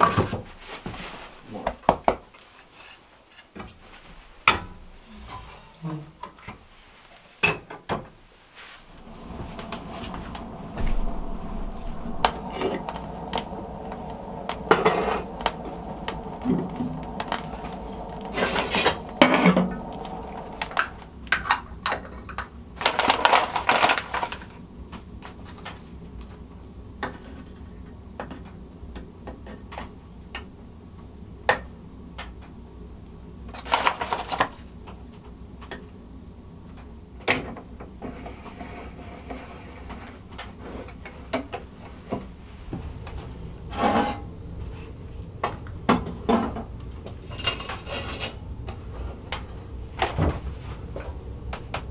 Okay. More.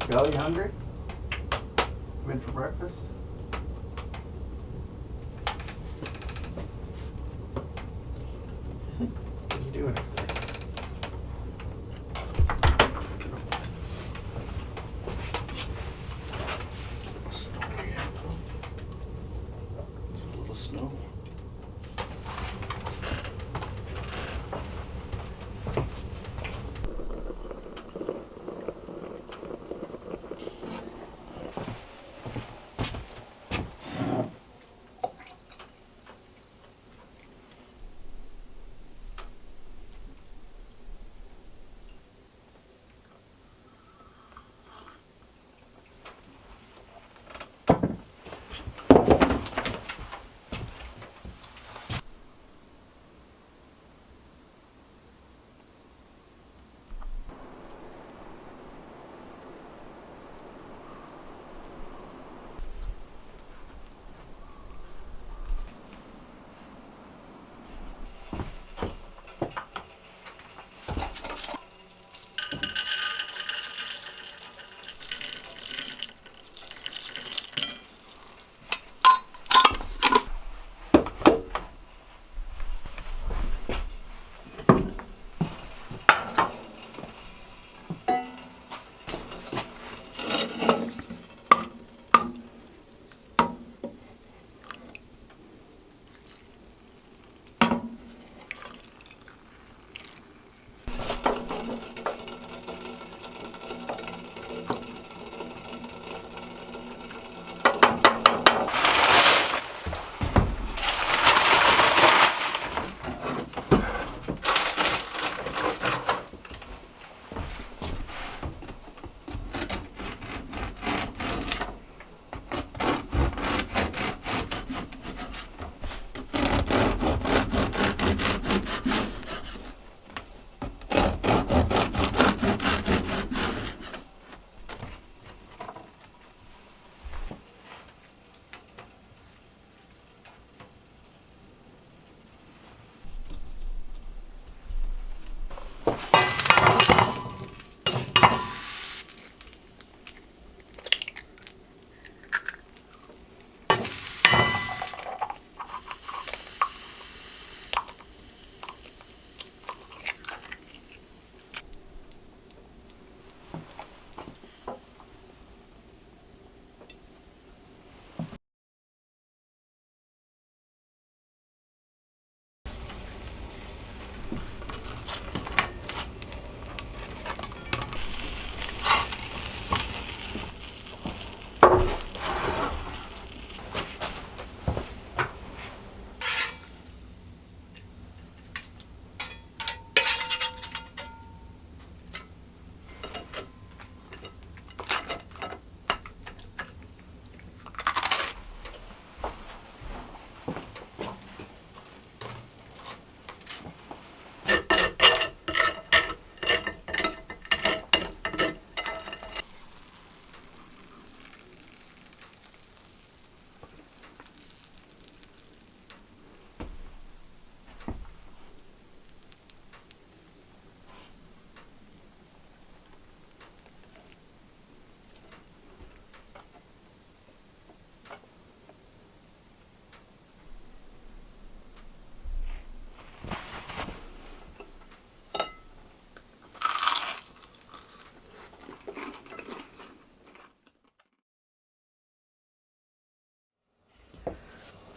Bill, you hungry? Come in for breakfast? What are you doing up there? Snow again. It's a little snow.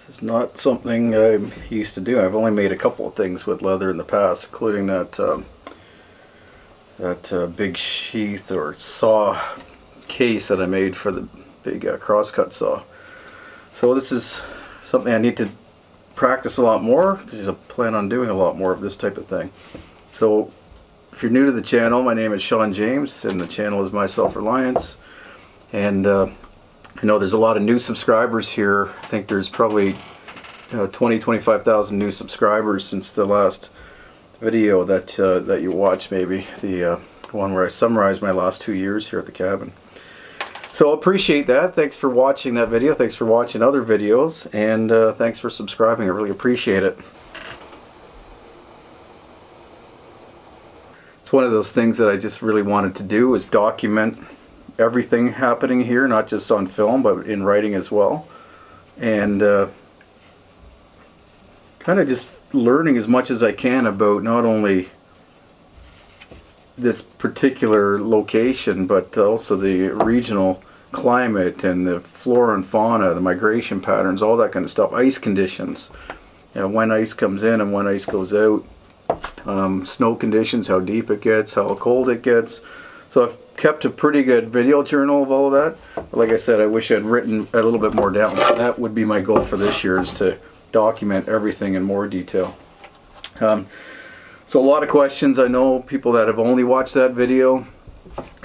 This is not something I'm used to do. I've only made a couple of things with leather in the past, including that big sheath or saw case that I made for the big crosscut saw. So this is something I need to practice a lot more, because I plan on doing a lot more of this type of thing. So if you're new to the channel, my name is Sean James and the channel is myself Reliance, and I know there's a lot of new subscribers here. I think there's probably 25,000 new subscribers since the last video that you watched, maybe the one where I summarized my last 2 years here at the cabin. So I appreciate that. Thanks for watching that video. Thanks for watching other videos, and thanks for subscribing. I really appreciate it. It's one of those things that I just really wanted to do, is document everything happening here, not just on film but in writing as well, and kind of just learning as much as I can about not only this particular location but also the regional climate and the flora and fauna, the migration patterns, all that kind of stuff, ice conditions, when ice comes in and when ice goes out, snow conditions, how deep it gets, how cold it gets. So I've kept a pretty good video journal of all of that. But like I said, I wish I'd written a little bit more down. So that would be my goal for this year, is to document everything in more detail. So a lot of questions. I know people that have only watched that video.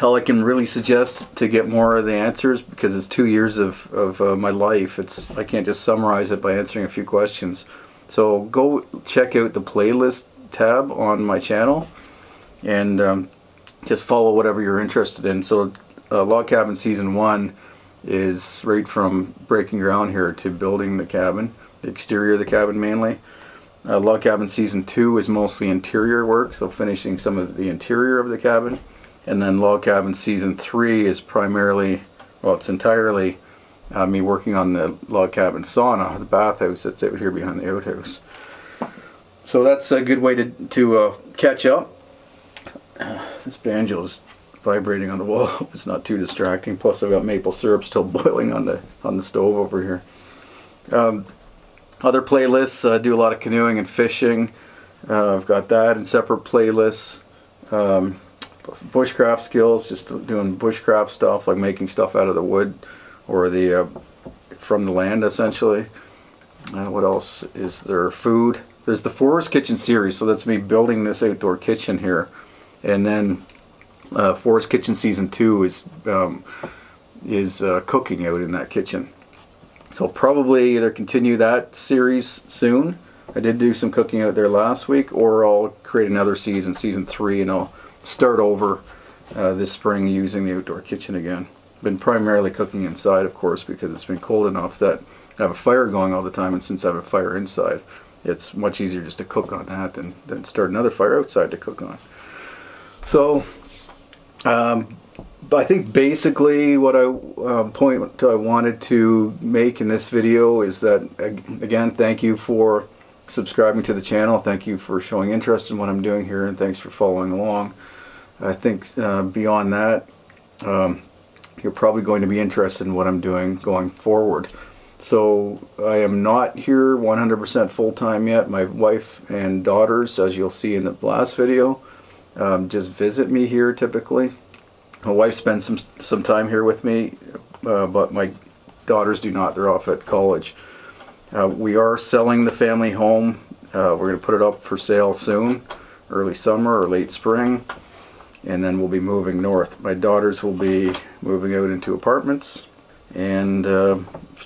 All I can really suggest to get more of the answers, because it's 2 years of my life, I can't just summarize it by answering a few questions. So go check out the playlist tab on my channel and just follow whatever you're interested in. So Log Cabin Season 1 is right from breaking ground here to building the cabin, the exterior of the cabin mainly. Log Cabin Season 2 is mostly interior work, so finishing some of the interior of the cabin. And then Log Cabin Season 3 is primarily, well, it's entirely me working on the log cabin sauna, the bathhouse that's out here behind the outhouse. So that's a good way to catch up. This banjo is vibrating on the wall. It's not too distracting. Plus I've got maple syrup still boiling on the stove over here. Other playlists, I do a lot of canoeing and fishing. I've got that in separate playlists. Bushcraft skills, just doing bushcraft stuff, like making stuff out of the wood or from the land, essentially. What else is there? Food. There's the Forest Kitchen series, so that's me building this outdoor kitchen here. And then Forest Kitchen Season 2 is cooking out in that kitchen. So I'll probably either continue that series soon. I did do some cooking out there last week, or I'll create another season, Season 3, and I'll start over this spring using the outdoor kitchen again. Been primarily cooking inside, of course, because it's been cold enough that I have a fire going all the time, and since I have a fire inside, it's much easier just to cook on that than start another fire outside to cook on. So I think basically what point I wanted to make in this video is that, again, thank you for subscribing to the channel. Thank you for showing interest in what I'm doing here, and thanks for following along. I think beyond that, you're probably going to be interested in what I'm doing going forward. So I am not here 100% full-time yet. My wife and daughters, as you'll see in the last video, just visit me here typically. My wife spends some time here with me, but my daughters do not. They're off at college. We are selling the family home. We're going to put it up for sale soon, early summer or late spring, and then we'll be moving north. My daughters will be moving out into apartments and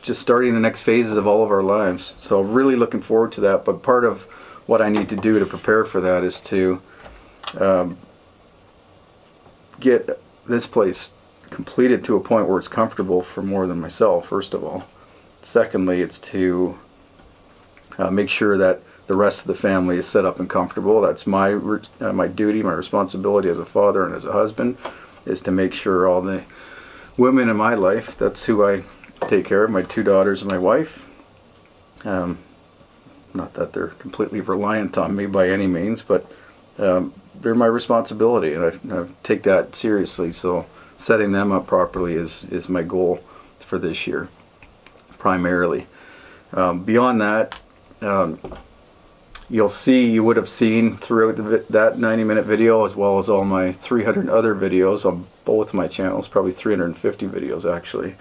just starting the next phases of all of our lives. So really looking forward to that. But part of what I need to do to prepare for that is to get this place completed to a point where it's comfortable for more than myself, first of all. Secondly, it's to make sure that the rest of the family is set up and comfortable. That's my duty, my responsibility as a father and as a husband, is to make sure all the women in my life, that's who I take care of, my 2 daughters and my wife. Not that they're completely reliant on me by any means, but they're my responsibility, and I take that seriously. So setting them up properly is my goal for this year, primarily. Beyond that, you would have seen throughout that 90-minute video, as well as all my 300 other videos on both my channels, probably 350 videos actually,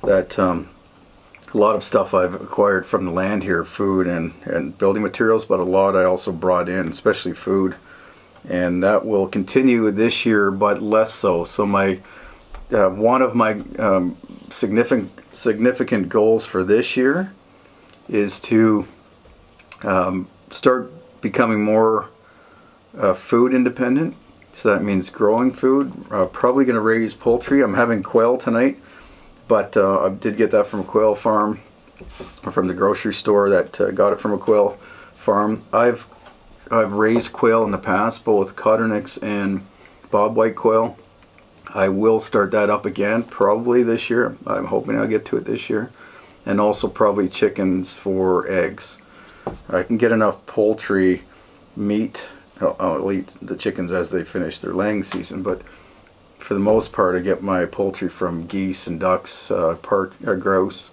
that a lot of stuff I've acquired from the land here, food and building materials, but a lot I also brought in, especially food. And that will continue this year, but less so. So one of my significant goals for this year is to start becoming more food independent. So that means growing food. Probably going to raise poultry. I'm having quail tonight, but I did get that from a quail farm, or from the grocery store that got it from a quail farm. I've raised quail in the past, both coturnix and bobwhite quail. I will start that up again probably this year. I'm hoping I'll get to it this year. And also probably chickens for eggs. I can get enough poultry meat. I'll eat the chickens as they finish their laying season, but for the most part I get my poultry from geese and ducks, grouse,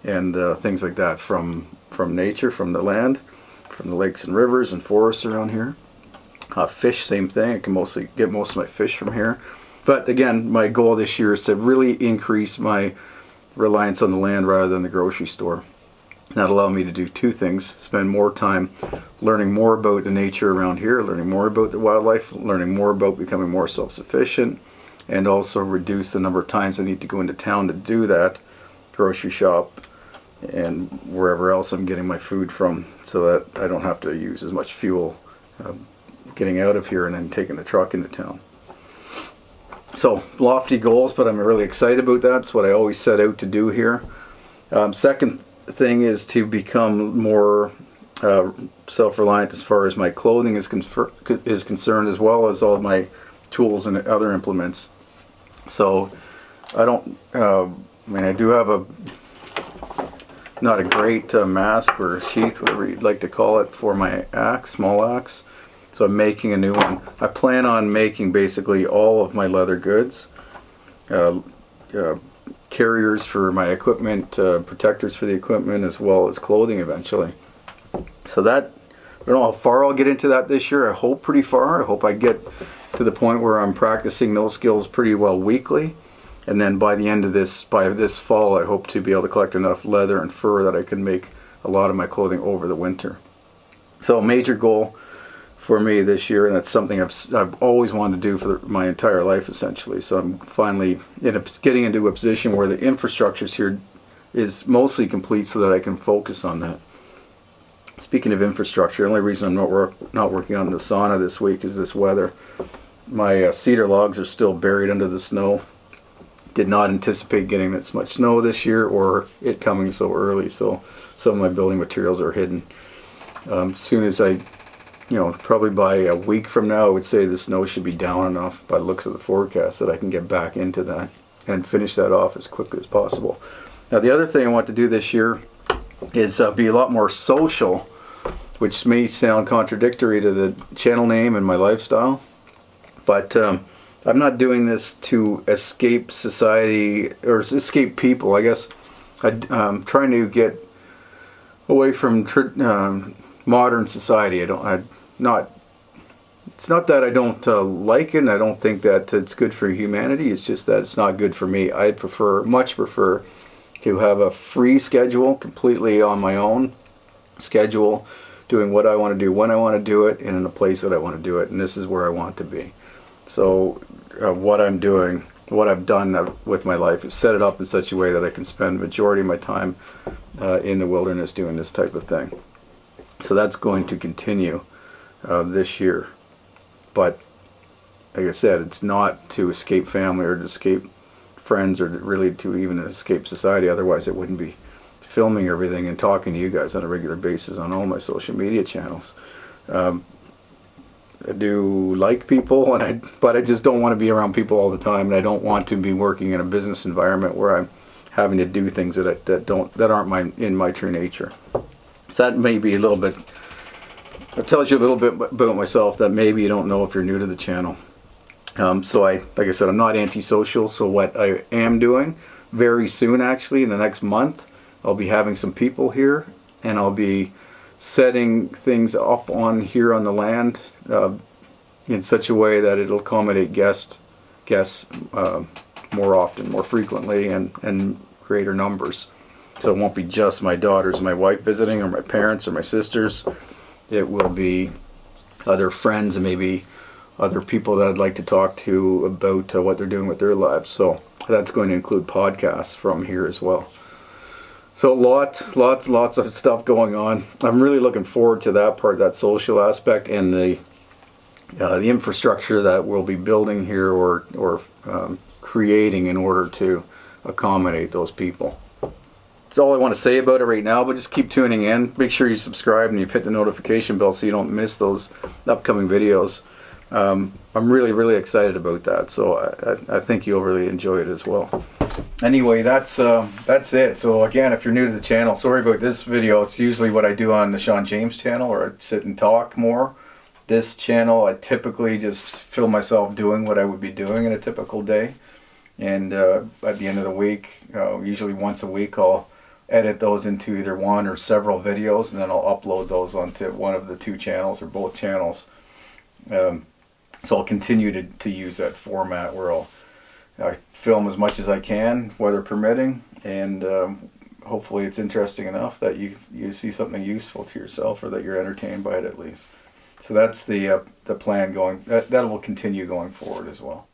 and things like that from nature, from the land, from the lakes and rivers and forests around here. Fish, same thing. I can mostly get most of my fish from here. But again, my goal this year is to really increase my reliance on the land rather than the grocery store. That'll allow me to do two things: spend more time learning more about the nature around here, learning more about the wildlife, learning more about becoming more self-sufficient, and also reduce the number of times I need to go into town to do that, grocery shop, and wherever else I'm getting my food from, so that I don't have to use as much fuel getting out of here and then taking the truck into town. So lofty goals, but I'm really excited about that. It's what I always set out to do here. Second thing is to become more self-reliant as far as my clothing is concerned, as well as all of my tools and other implements. So I don't, I do have not a great mask or sheath, whatever you'd like to call it, for my axe, small axe. So I'm making a new one. I plan on making basically all of my leather goods, carriers for my equipment, protectors for the equipment, as well as clothing eventually. So that, I don't know how far I'll get into that this year. I hope pretty far. I hope I get to the point where I'm practicing those skills pretty well weekly. And then by this fall, I hope to be able to collect enough leather and fur that I can make a lot of my clothing over the winter. So a major goal for me this year, and that's something I've always wanted to do for my entire life essentially. So I'm finally getting into a position where the infrastructure here is mostly complete so that I can focus on that. Speaking of infrastructure, the only reason I'm not working on the sauna this week is this weather. My cedar logs are still buried under the snow. Did not anticipate getting this much snow this year, or it coming so early, so some of my building materials are hidden. As soon as probably by a week from now, I would say the snow should be down enough by the looks of the forecast that I can get back into that and finish that off as quickly as possible. Now the other thing I want to do this year is be a lot more social, which may sound contradictory to the channel name and my lifestyle, but I'm not doing this to escape society or escape people. I guess I'm trying to get away from modern society. It's not that I don't like it, and I don't think that it's good for humanity. It's just that it's not good for me. I much prefer to have a free schedule, completely on my own schedule, doing what I want to do when I want to do it, and in a place that I want to do it. And this is where I want to be. So what I'm doing, what I've done with my life, is set it up in such a way that I can spend the majority of my time in the wilderness doing this type of thing. So that's going to continue this year. But like I said, it's not to escape family or to escape friends or really to even escape society. Otherwise I wouldn't be filming everything and talking to you guys on a regular basis on all my social media channels. I do like people, but I just don't want to be around people all the time, and I don't want to be working in a business environment where I'm having to do things that aren't in my true nature. So that may be a little bit, it tells you a little bit about myself that maybe you don't know if you're new to the channel. So like I said, I'm not antisocial, so what I am doing very soon, actually in the next month, I'll be having some people here, and I'll be setting things up on here on the land in such a way that it'll accommodate guests more often, more frequently, and greater numbers. So it won't be just my daughters and my wife visiting, or my parents or my sisters. It will be other friends and maybe other people that I'd like to talk to about what they're doing with their lives. So that's going to include podcasts from here as well. So lots of stuff going on. I'm really looking forward to that part, that social aspect, and the infrastructure that we'll be building here or creating in order to accommodate those people. That's all I want to say about it right now, but just keep tuning in. Make sure you subscribe and you've hit the notification bell so you don't miss those upcoming videos. I'm really excited about that, so I think you'll really enjoy it as well. Anyway, that's it. So again, if you're new to the channel, sorry about this video. It's usually what I do on the Sean James channel, or I sit and talk more. This channel, I typically just film myself doing what I would be doing in a typical day, and at the end of the week, usually once a week, I'll edit those into either one or several videos, and then I'll upload those onto one of the two channels or both channels. So I'll continue to use that format where I film as much as I can, weather permitting, and hopefully it's interesting enough that you see something useful to yourself, or that you're entertained by it at least. So that's the plan going. That will continue going forward as well.